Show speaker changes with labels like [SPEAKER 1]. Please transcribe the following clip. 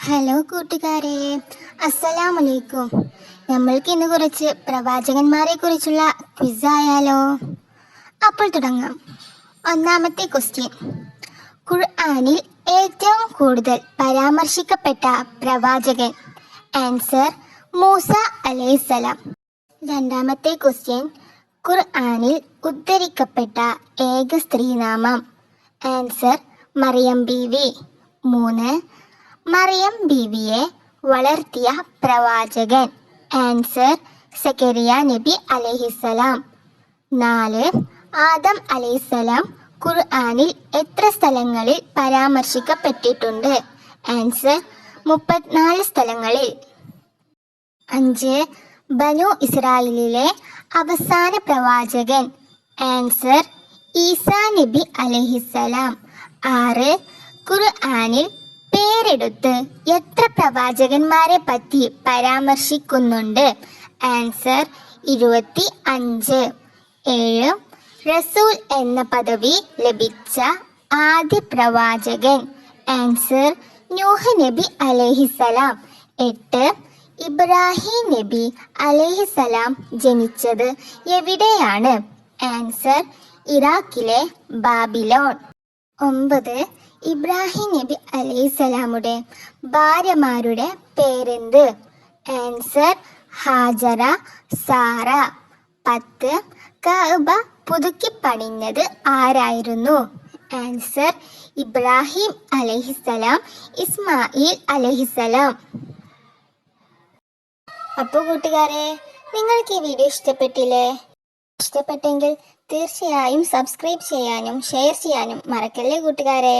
[SPEAKER 1] Hello കൂട്ടുകാരെ, അസ്സലാമലൈക്കും. നമ്മൾക്ക് ഇന്ന് കുറച്ച് പ്രവാചകന്മാരെ കുറിച്ചുള്ള ക്വിസ് ആയാലോ? അപ്പോൾ തുടങ്ങാം. ഒന്നാമത്തെ ക്വസ്റ്റ്യൻ: ഖുർആനിൽ ഏറ്റവും കൂടുതൽ പരാമർശിക്കപ്പെട്ട പ്രവാചകൻ? ആൻസർ: മൂസ അലൈഹിസ്സലാം. രണ്ടാമത്തെ ക്വസ്റ്റ്യൻ: ഖുർആനിൽ ഉദ്ധരിക്കപ്പെട്ട ഏക സ്ത്രീനാമം? ആൻസർ: മറിയം ബീവി. 3. മറിയം ബീവിയെ വളർത്തിയ പ്രവാചകൻ? ആൻസർ: സക്കരിയ നബി അലൈഹിസ്സലാം. 4. ആദം അലൈഹിസ്സലാം ഖുർആനിൽ എത്ര സ്ഥലങ്ങളിൽ പരാമർശിക്കപ്പെട്ടിട്ടുണ്ട്? ആൻസർ: 34 സ്ഥലങ്ങളിൽ. 5. ബനു ഇസ്രായേലിലെ അവസാന പ്രവാചകൻ? ആൻസർ: ഈസാ നബി അലൈഹിസ്സലാം. 6. ഖുർആനിൽ പേരെടുത്ത് എത്ര പ്രവാചകന്മാരെ പറ്റി പരാമർശിക്കുന്നുണ്ട്? ആൻസർ: 25. 7. റസൂൽ എന്ന പദവി ലഭിച്ച ആദ്യ പ്രവാചകൻ? ആൻസർ: നൂഹ് നബി അലൈഹിസ്സലാം. 8. ഇബ്രാഹിം നബി അലൈഹിസ്സലാം ജനിച്ചത് എവിടെയാണ്? ആൻസർ: ഇറാഖിലെ ബാബിലോൺ. 9. ഇബ്രാഹിം നബി അലൈഹിസ്സലാമുടെ ഭാര്യമാരുടെ പേരെന്ത്? Answer: Hajara, Sara. 10. കഅബ പുതുക്കി പണിഞ്ഞത് ആരായിരുന്നു? ആൻസർ: ഇബ്രാഹിം അലൈഹിസ്സലാം, ഇസ്മായിൽ അലൈഹിസ്സലാം. അപ്പോൾ കൂട്ടുകാരെ, നിങ്ങൾക്ക് ഈ വീഡിയോ ഇഷ്ടപ്പെട്ടില്ലേ? ഇഷ്ടപ്പെട്ടെങ്കിൽ തീർച്ചയായും സബ്സ്ക്രൈബ് ചെയ്യാനും ഷെയർ ചെയ്യാനും മറക്കല്ലേ കൂട്ടുകാരെ.